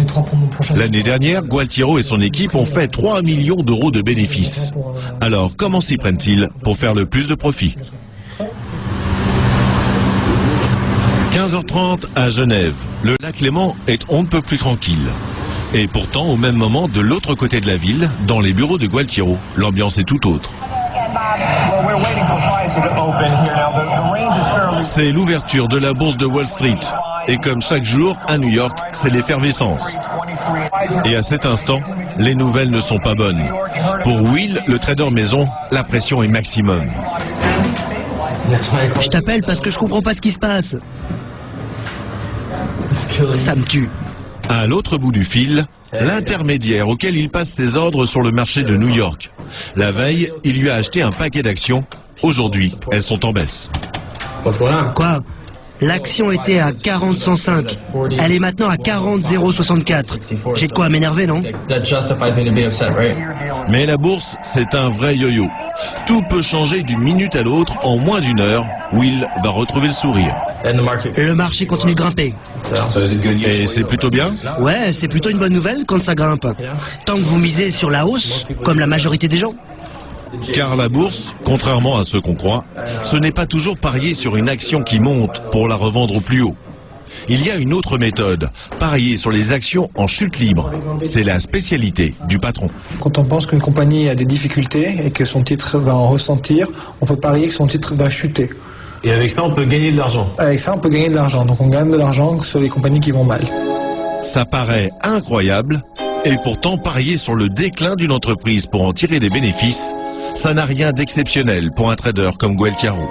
les 3 promos prochaines. L'année dernière, Gualtiero et son équipe ont fait 3 millions d'euros de bénéfices. Alors, comment s'y prennent-ils pour faire le plus de profit? 15h30 à Genève. Le lac Léman est on ne peut plus tranquille. Et pourtant, au même moment, de l'autre côté de la ville, dans les bureaux de Gualtiero, l'ambiance est tout autre. C'est l'ouverture de la bourse de Wall Street. Et comme chaque jour, à New York, c'est l'effervescence. Et à cet instant, les nouvelles ne sont pas bonnes. Pour Will, le trader maison, la pression est maximum. Je t'appelle parce que je comprends pas ce qui se passe. Ça me tue. À l'autre bout du fil, l'intermédiaire auquel il passe ses ordres sur le marché de New York. La veille, il lui a acheté un paquet d'actions. Aujourd'hui, elles sont en baisse. Quoi? L'action était à 40,105. Elle est maintenant à 40,064. J'ai de quoi m'énerver, non? Mais la bourse, c'est un vrai yo-yo. Tout peut changer d'une minute à l'autre en moins d'une heure. Will va retrouver le sourire. Le marché continue de grimper. Et c'est plutôt bien? Ouais, c'est plutôt une bonne nouvelle quand ça grimpe. Tant que vous misez sur la hausse, comme la majorité des gens. Car la bourse, contrairement à ce qu'on croit, ce n'est pas toujours parier sur une action qui monte pour la revendre au plus haut. Il y a une autre méthode, parier sur les actions en chute libre. C'est la spécialité du patron. Quand on pense qu'une compagnie a des difficultés et que son titre va en ressentir, on peut parier que son titre va chuter. Et avec ça, on peut gagner de l'argent. Avec ça, on peut gagner de l'argent. Donc on gagne de l'argent sur les compagnies qui vont mal. Ça paraît incroyable, et pourtant parier sur le déclin d'une entreprise pour en tirer des bénéfices, ça n'a rien d'exceptionnel pour un trader comme Gualtiero.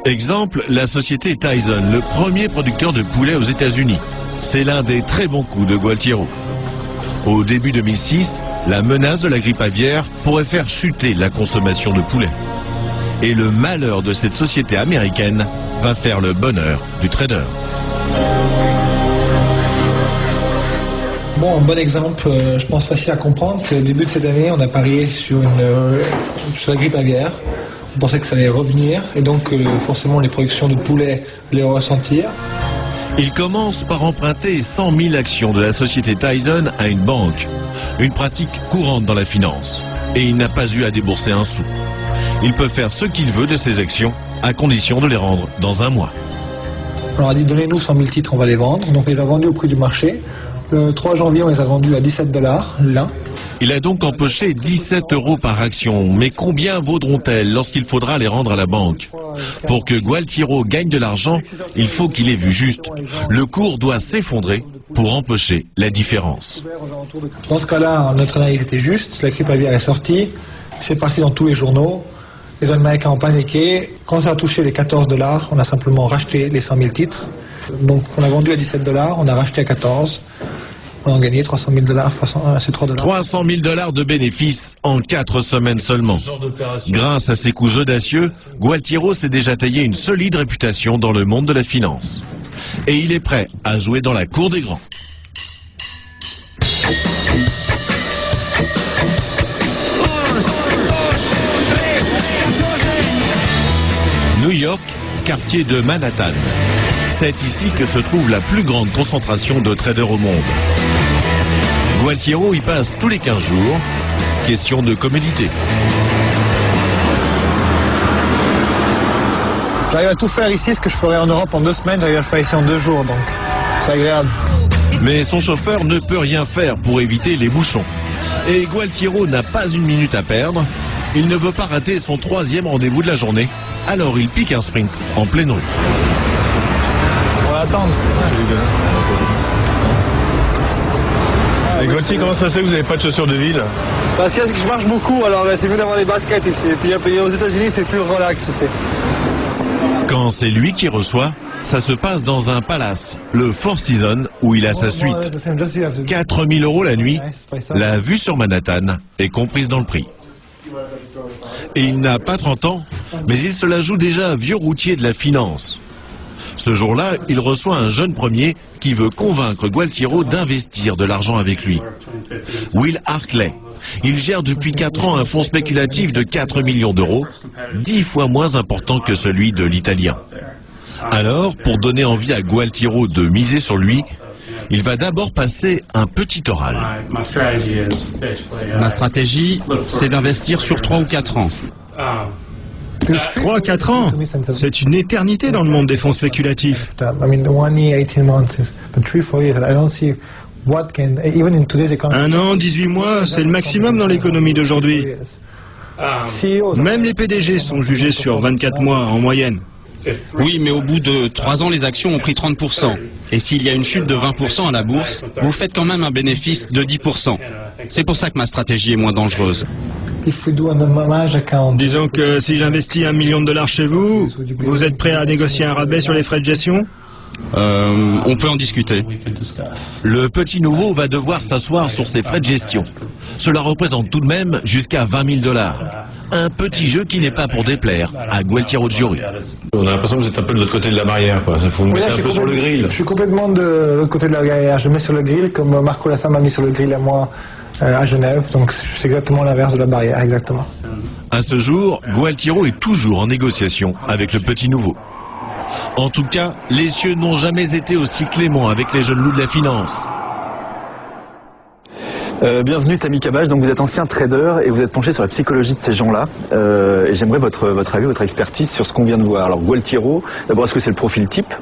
Exemple, la société Tyson, le premier producteur de poulet aux États-Unis. C'est l'un des très bons coups de Gualtiero. Au début 2006, la menace de la grippe aviaire pourrait faire chuter la consommation de poulet. Et le malheur de cette société américaine va faire le bonheur du trader. Bon, un bon exemple, je pense facile à comprendre, c'est au début de cette année, on a parié sur la grippe aviaire. On pensait que ça allait revenir et donc forcément les productions de poulet allaient ressentir. Il commence par emprunter 100 000 actions de la société Tyson à une banque. Une pratique courante dans la finance. Et il n'a pas eu à débourser un sou. Il peut faire ce qu'il veut de ses actions, à condition de les rendre dans un mois. On leur a dit donnez-nous 100 000 titres, on va les vendre. Donc on les a vendus au prix du marché. Le 3 janvier, on les a vendus à 17 $ l'un. Il a donc empoché 17 € par action. Mais combien vaudront-elles lorsqu'il faudra les rendre à la banque? Pour que Gualtiero gagne de l'argent, il faut qu'il ait vu juste. Le cours doit s'effondrer pour empocher la différence. Dans ce cas-là, notre analyse était juste. La grippe aviaire est sortie. C'est parti dans tous les journaux. Les Américains ont paniqué. Quand ça a touché les 14 $, on a simplement racheté les 100 000 titres. Donc on a vendu à 17 $, on a racheté à 14. On a gagné 300 000 $, c'est 3 $. 300 000 $ de bénéfices en 4 semaines seulement. Grâce à ses coups audacieux, Gualtiero s'est déjà taillé une solide réputation dans le monde de la finance. Et il est prêt à jouer dans la cour des grands. New York, quartier de Manhattan. C'est ici que se trouve la plus grande concentration de traders au monde. Gualtiero y passe tous les 15 jours. Question de commodité. J'arrive à tout faire ici, ce que je ferais en Europe en 2 semaines, j'arrive à le faire ici en 2 jours, donc c'est agréable. Mais son chauffeur ne peut rien faire pour éviter les bouchons. Et Gualtiero n'a pas une minute à perdre. Il ne veut pas rater son 3e rendez-vous de la journée. Alors il pique un sprint en pleine rue. On va attendre. Et Gualtiero, comment ça se fait que vous n'avez pas de chaussures de ville? Parce que je marche beaucoup, alors c'est mieux d'avoir des baskets ici. Et puis aux États-Unis, c'est plus relax aussi. Quand c'est lui qui reçoit, ça se passe dans un palace, le Four Seasons, où il a sa suite. 4 000 € la nuit, la vue sur Manhattan est comprise dans le prix. Et il n'a pas 30 ans, mais il se la joue déjà vieux routier de la finance. Ce jour-là, il reçoit un jeune premier qui veut convaincre Gualtiero d'investir de l'argent avec lui. Will Hartley. Il gère depuis 4 ans un fonds spéculatif de 4 millions d'euros, 10 fois moins important que celui de l'Italien. Alors, pour donner envie à Gualtiero de miser sur lui, Il va d'abord passer un petit oral. Ma stratégie, c'est d'investir sur 3 ou 4 ans. 3 à 4 ans, c'est une éternité dans le monde des fonds spéculatifs. Un an, 18 mois, c'est le maximum dans l'économie d'aujourd'hui. Même les PDG sont jugés sur 24 mois en moyenne. Oui, mais au bout de 3 ans, les actions ont pris 30%. Et s'il y a une chute de 20% à la bourse, vous faites quand même un bénéfice de 10%. C'est pour ça que ma stratégie est moins dangereuse. Disons que si j'investis $1 million chez vous, vous êtes prêt à négocier un rabais sur les frais de gestion ? On peut en discuter. Le petit nouveau va devoir s'asseoir sur ses frais de gestion. Cela représente tout de même jusqu'à $20 000. Un petit jeu qui n'est pas pour déplaire à Gualtiero Giori. On a l'impression que vous êtes un peu de l'autre côté de la barrière, quoi. Vous me mettez un peu sur le grill. Je suis complètement de l'autre côté de la barrière. Je mets sur le grill comme Marco Lassin m'a mis sur le grill à moi à Genève. Donc c'est exactement l'inverse de la barrière, exactement. À ce jour, Gualtiero est toujours en négociation avec le petit nouveau. En tout cas, les cieux n'ont jamais été aussi cléments avec les jeunes loups de la finance. Bienvenue Tammy Cabage, donc vous êtes ancien trader et vous êtes penché sur la psychologie de ces gens-là. Et j'aimerais votre avis, votre expertise sur ce qu'on vient de voir. Alors Gualtiero, d'abord est-ce que c'est le profil type ?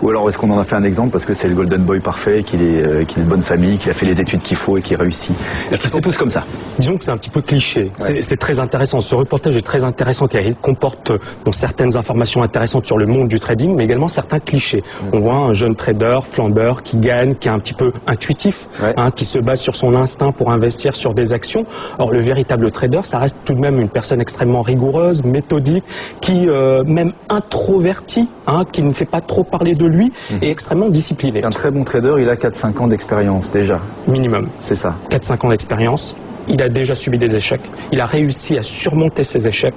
Ou alors est-ce qu'on en a fait un exemple parce que c'est le golden boy parfait, qu'il est de bonne famille, qu'il a fait les études qu'il faut et qu'il réussit? Est-ce qu'ils sont tous comme ça? Disons que c'est un petit peu cliché. Ouais. C'est très intéressant. Ce reportage est très intéressant car il comporte certaines informations intéressantes sur le monde du trading, mais également certains clichés. On voit un jeune trader, flambeur, qui gagne, qui est un petit peu intuitif, qui se base sur son instinct pour investir sur des actions. Or, le véritable trader, ça reste tout de même une personne extrêmement rigoureuse, méthodique, qui, même introverti, qui ne fait pas trop parler de lui, est extrêmement discipliné. Un très bon trader, il a 4-5 ans d'expérience déjà. Minimum. C'est ça. 4-5 ans d'expérience. Il a déjà subi des échecs. Il a réussi à surmonter ses échecs.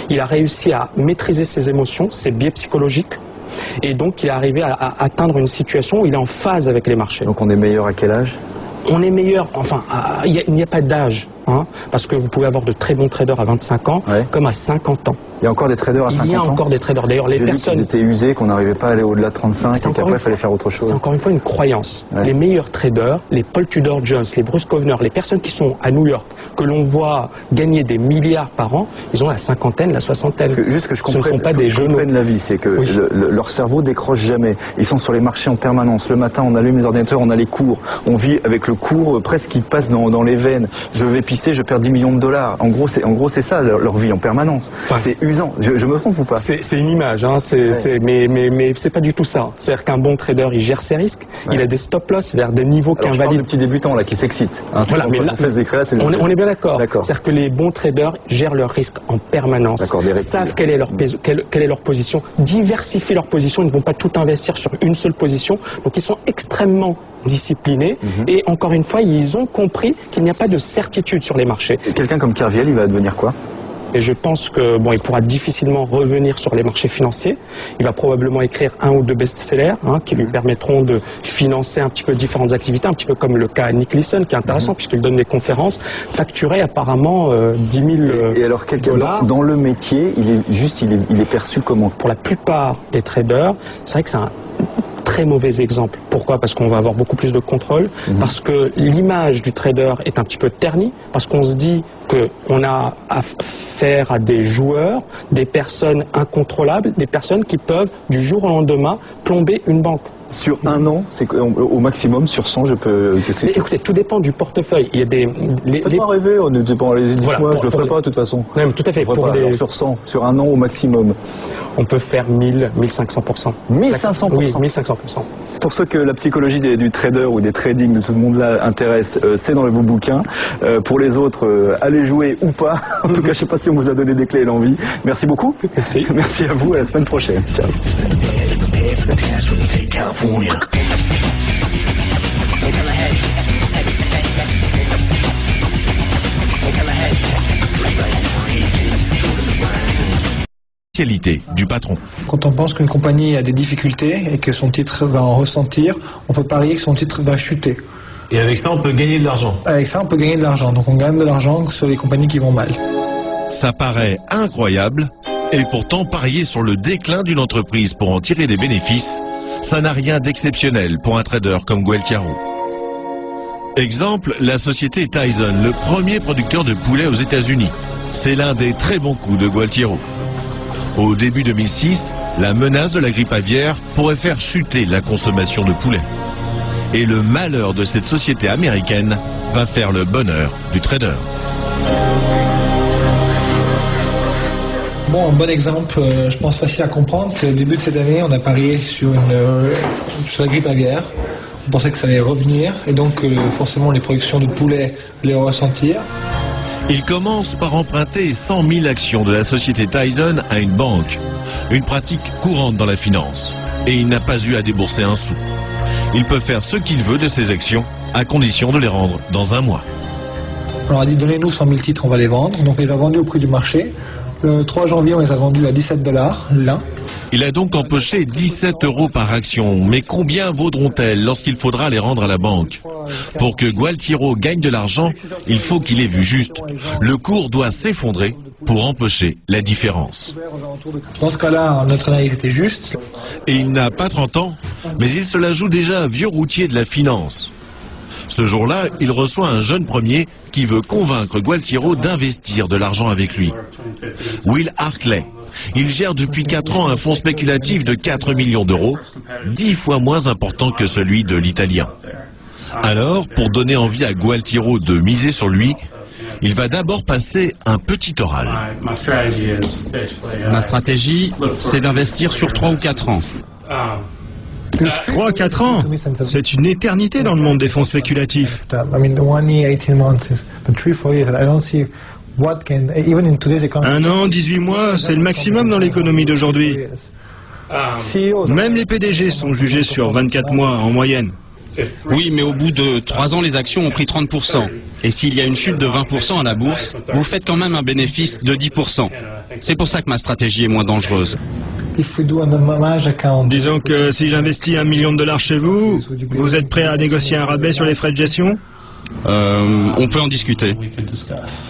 Il a réussi à maîtriser ses émotions, ses biais psychologiques. Et donc, il est arrivé à atteindre une situation où il est en phase avec les marchés. Donc, on est meilleur à quel âge? On est meilleur, enfin, il n'y a pas d'âge. Parce que vous pouvez avoir de très bons traders à 25 ans, comme à 50 ans. Il y a encore des traders à 50 ans? Il y a encore des traders. D'ailleurs, les personnes... J'ai vu qu'ils étaient usés, qu'on n'arrivait pas à aller au-delà de 35 et qu'après, il fallait faire autre chose. C'est encore une fois une croyance. Les meilleurs traders, les Paul Tudor Jones, les Bruce Kovner, les personnes qui sont à New York, que l'on voit gagner des milliards par an, ils ont la cinquantaine, la soixantaine. Parce que, juste que je comprenne, ce ne sont pas des jeunes. La vie, c'est que leur cerveau décroche jamais. Ils sont sur les marchés en permanence. Le matin, on allume les ordinateurs, on a les cours. On vit avec le cours presque qui passe dans les veines. Je vais pisser, je perds 10 millions de dollars. En gros, c'est ça leur vie en permanence. Enfin, c'est usant. Je me trompe ou pas? C'est une image, mais c'est pas du tout ça. C'est-à-dire qu'un bon trader, il gère ses risques, il a des stop-loss, c'est-à-dire des niveaux qui invalident. Je parle de petits débutants là qui s'excitent. Voilà, mais là, on est bien d'accord. C'est-à-dire que les bons traders gèrent leurs risques en permanence, savent quelle est leur position, diversifient leur position, ils ne vont pas tout investir sur une seule position. Donc ils sont extrêmement disciplinés et encore une fois, ils ont compris qu'il n'y a pas de certitude sur les marchés. Quelqu'un comme Kerviel, il va devenir quoi? Et je pense que il pourra difficilement revenir sur les marchés financiers. Il va probablement écrire 1 ou 2 best-sellers qui lui permettront de financer un petit peu différentes activités, un petit peu comme le cas Nick Leeson, qui est intéressant puisqu'il donne des conférences facturées apparemment 10 000 Et alors quelqu'un dans le métier, il est perçu comment? Pour la plupart des traders, c'est vrai que c'est un très mauvais exemple. Pourquoi? Parce qu'on va avoir beaucoup plus de contrôle, parce que l'image du trader est un petit peu ternie, parce qu'on se dit qu'on a affaire à des joueurs, des personnes incontrôlables, des personnes qui peuvent du jour au lendemain plomber une banque. Sur un an, c'est au maximum, sur 100, je peux... Écoutez, tout dépend du portefeuille. Il y a des... Faites-moi rêver, on ne dépend... Dites-moi, je le ferai pas de toute façon. Non, tout à fait. Alors, sur 100, sur un an au maximum. On peut faire 1000, 1500%. 1500%? Oui, 1500%. Pour ceux que la psychologie du trader ou des trading de tout le monde-là intéresse, c'est dans vos bouquins. Pour les autres, allez jouer ou pas. En tout cas, je ne sais pas si on vous a donné des clés et l'envie. Merci beaucoup. Merci. Merci à vous, à la semaine prochaine. Ciao. Du patron. Quand on pense qu'une compagnie a des difficultés et que son titre va en ressentir, on peut parier que son titre va chuter. Et avec ça, on peut gagner de l'argent. Avec ça, on peut gagner de l'argent. Donc on gagne de l'argent sur les compagnies qui vont mal. Ça paraît incroyable, et pourtant parier sur le déclin d'une entreprise pour en tirer des bénéfices, Ça n'a rien d'exceptionnel pour un trader comme Gualtiero. Exemple, la société Tyson, le premier producteur de poulet aux États-Unis. C'est l'un des très bons coups de Gualtiero. Au début 2006, la menace de la grippe aviaire pourrait faire chuter la consommation de poulet. Et le malheur de cette société américaine va faire le bonheur du trader. Bon, un bon exemple, je pense facile à comprendre, c'est au début de cette année, on a parié sur la grippe aviaire. On pensait que ça allait revenir et donc forcément les productions de poulet allaient ressentir. Il commence par emprunter 100 000 actions de la société Tyson à une banque, une pratique courante dans la finance. Et il n'a pas eu à débourser un sou. Il peut faire ce qu'il veut de ses actions, à condition de les rendre dans un mois. On leur a dit, donnez-nous 100 000 titres, on va les vendre. Donc on les a vendus au prix du marché. Le 3 janvier, on les a vendus à 17 $ l'un. Il a donc empoché 17 € par action. Mais combien vaudront-elles lorsqu'il faudra les rendre à la banque? Pour que Gualtiero gagne de l'argent, il faut qu'il ait vu juste. Le cours doit s'effondrer pour empocher la différence. Dans ce cas-là, notre analyse était juste. Et il n'a pas 30 ans, mais il se la joue déjà vieux routier de la finance. Ce jour-là, il reçoit un jeune premier qui veut convaincre Gualtiero d'investir de l'argent avec lui. Will Harkley. Il gère depuis 4 ans un fonds spéculatif de 4 millions d'euros, 10 fois moins important que celui de l'Italien. Alors, pour donner envie à Gualtiero de miser sur lui, il va d'abord passer un petit oral. Ma stratégie, c'est d'investir sur 3 ou 4 ans. 3-4 ans, c'est une éternité dans le monde des fonds spéculatifs. Un an, 18 mois, c'est le maximum dans l'économie d'aujourd'hui. Même les PDG sont jugés sur 24 mois en moyenne. Oui, mais au bout de 3 ans, les actions ont pris 30%. Et s'il y a une chute de 20% à la bourse, vous faites quand même un bénéfice de 10%. C'est pour ça que ma stratégie est moins dangereuse. Disons que si j'investis $1 million chez vous, vous êtes prêt à négocier un rabais sur les frais de gestion? On peut en discuter.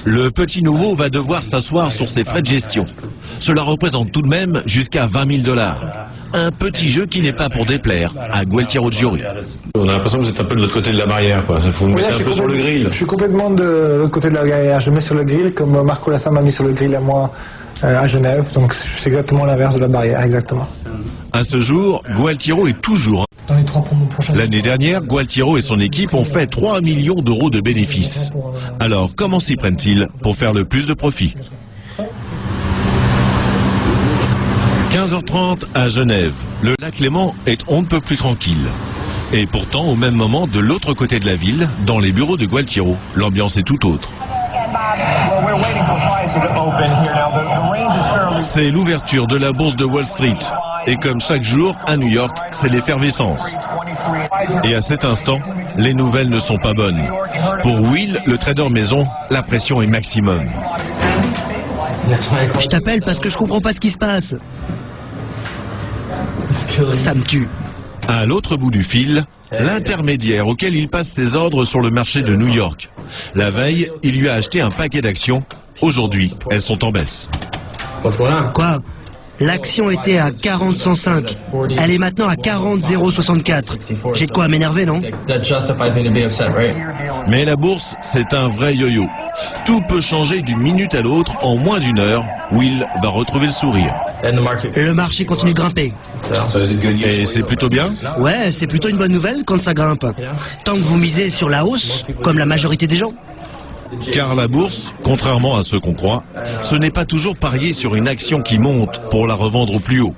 Le petit nouveau va devoir s'asseoir sur ses frais de gestion. Cela représente tout de même jusqu'à $20 000. Un petit jeu qui n'est pas pour déplaire à Gualtiero Giori. On a l'impression que vous êtes un peu de l'autre côté de la barrière, quoi. Vous me mettez un peu sur le grill. Je suis complètement de l'autre côté de la barrière. Je mets sur le grill comme Marco Lassin m'a mis sur le grill à moi à Genève. Donc c'est exactement l'inverse de la barrière, exactement. À ce jour, Gualtiero est toujours. L'année dernière, Gualtiero et son équipe ont fait 3 millions d'euros de bénéfices. Alors, comment s'y prennent-ils pour faire le plus de profit? 15h30 à Genève. Le lac Léman est on ne peut plus tranquille. Et pourtant, au même moment, de l'autre côté de la ville, dans les bureaux de Gualtiero, l'ambiance est tout autre. C'est l'ouverture de la bourse de Wall Street. Et comme chaque jour, à New York, c'est l'effervescence. Et à cet instant, les nouvelles ne sont pas bonnes. Pour Will, le trader maison, la pression est maximum. Je t'appelle parce que je comprends pas ce qui se passe. Ça me tue. À l'autre bout du fil, l'intermédiaire auquel il passe ses ordres sur le marché de New York. La veille, il lui a acheté un paquet d'actions. Aujourd'hui, elles sont en baisse. Quoi? L'action était à 40,105. Elle est maintenant à 40,064. J'ai de quoi m'énerver, non? Mais la bourse, c'est un vrai yo-yo. Tout peut changer d'une minute à l'autre en moins d'une heure. Will va retrouver le sourire. Le marché continue de grimper. Et c'est plutôt bien? Ouais, c'est plutôt une bonne nouvelle quand ça grimpe. Tant que vous misez sur la hausse, comme la majorité des gens. Car la bourse, contrairement à ce qu'on croit, ce n'est pas toujours parier sur une action qui monte pour la revendre au plus haut.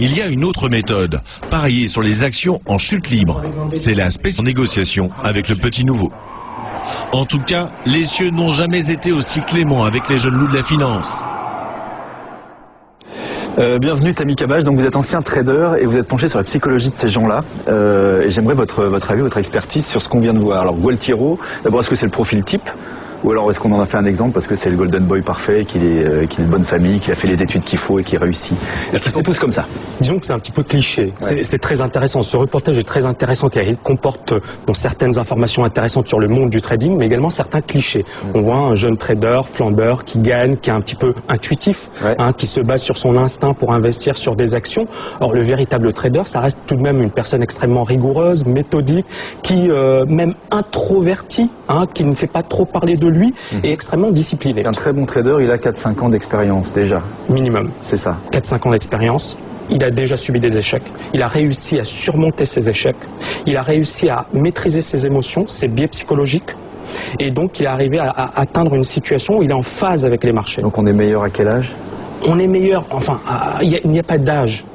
Il y a une autre méthode, parier sur les actions en chute libre. C'est la spéciale négociation avec le petit nouveau. En tout cas, les cieux n'ont jamais été aussi cléments avec les jeunes loups de la finance. Bienvenue Tammy Cabage, donc vous êtes ancien trader et vous êtes penché sur la psychologie de ces gens-là. Et j'aimerais votre avis, votre expertise sur ce qu'on vient de voir. Alors Gualtiero, d'abord est-ce que c'est le profil type Ou alors est-ce qu'on en a fait un exemple parce que c'est le golden boy parfait, qu'il est de bonne famille, qu'il a fait les études qu'il faut et qu'il réussit? Est-ce qu'ils sont tous comme ça? Disons que c'est un petit peu cliché. Ouais. C'est très intéressant. Ce reportage est très intéressant car il comporte certaines informations intéressantes sur le monde du trading, mais également certains clichés. On voit un jeune trader, flambeur, qui gagne, qui est un petit peu intuitif, qui se base sur son instinct pour investir sur des actions. Or, le véritable trader, ça reste tout de même une personne extrêmement rigoureuse, méthodique, qui même introverti, qui ne fait pas trop parler de lui, et extrêmement discipliné. Un très bon trader, il a 4-5 ans d'expérience déjà. Minimum. C'est ça. 4-5 ans d'expérience. Il a déjà subi des échecs. Il a réussi à surmonter ses échecs. Il a réussi à maîtriser ses émotions, ses biais psychologiques. Et donc, il est arrivé à atteindre une situation où il est en phase avec les marchés. Donc, on est meilleur à quel âge? On est meilleur, enfin, il n'y a pas d'âge,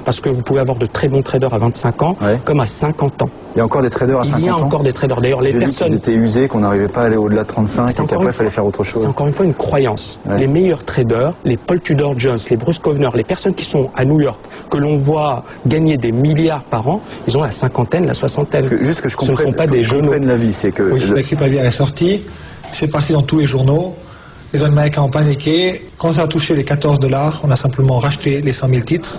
parce que vous pouvez avoir de très bons traders à 25 ans, comme à 50 ans. Il y a encore des traders à 50 ans? Il y a encore des traders. D'ailleurs, les personnes... Ils étaient usés, qu'on n'arrivait pas à aller au-delà de 35 et qu'après, il fallait faire autre chose. C'est encore une fois une croyance. Les meilleurs traders, les Paul Tudor Jones, les Bruce Kovner, les personnes qui sont à New York, que l'on voit gagner des milliards par an, ils ont la cinquantaine, la soixantaine. Juste que je comprenne, ce ne sont pas des jeunes. La vie, c'est que... L'équipe aviaire est sortie, c'est parti dans tous les journaux. Les Américains ont paniqué. Quand ça a touché les 14 $, on a simplement racheté les 100 000 titres.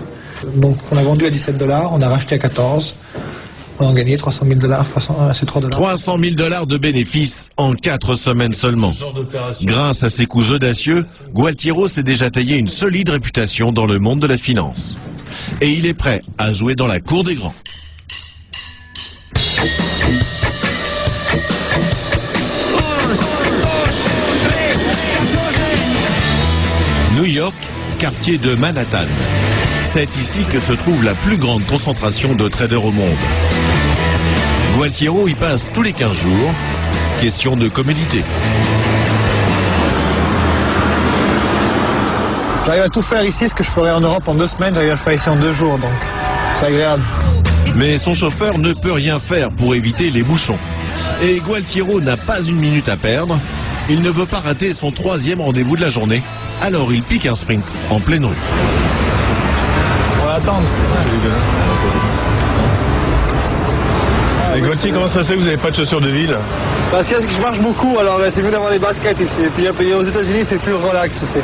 Donc on a vendu à 17 $, on a racheté à 14. On a gagné 300 000 $, c'est 3 $. 300 000 $ de bénéfices en 4 semaines seulement. Grâce à ses coups audacieux, Gualtiero s'est déjà taillé une solide réputation dans le monde de la finance. Et il est prêt à jouer dans la cour des grands. New York, quartier de Manhattan. C'est ici que se trouve la plus grande concentration de traders au monde. Gualtiero y passe tous les 15 jours. Question de commodité. J'arrive à tout faire ici, ce que je ferais en Europe en 2 semaines, j'arrive à le faire ici en 2 jours, donc c'est agréable. Mais son chauffeur ne peut rien faire pour éviter les bouchons. Et Gualtiero n'a pas une minute à perdre. Il ne veut pas rater son 3e rendez-vous de la journée. Alors il pique un sprint en pleine rue. On va attendre. Et Gualtier, comment ça se fait que vous n'avez pas de chaussures de ville? Parce que je marche beaucoup, alors c'est mieux d'avoir des baskets ici. Et puis aux États-Unis, c'est plus relax aussi.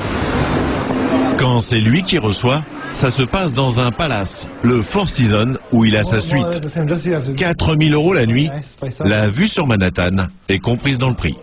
Quand c'est lui qui reçoit, ça se passe dans un palace, le Four Seasons, où il a sa suite. 4 000 € la nuit. La vue sur Manhattan est comprise dans le prix.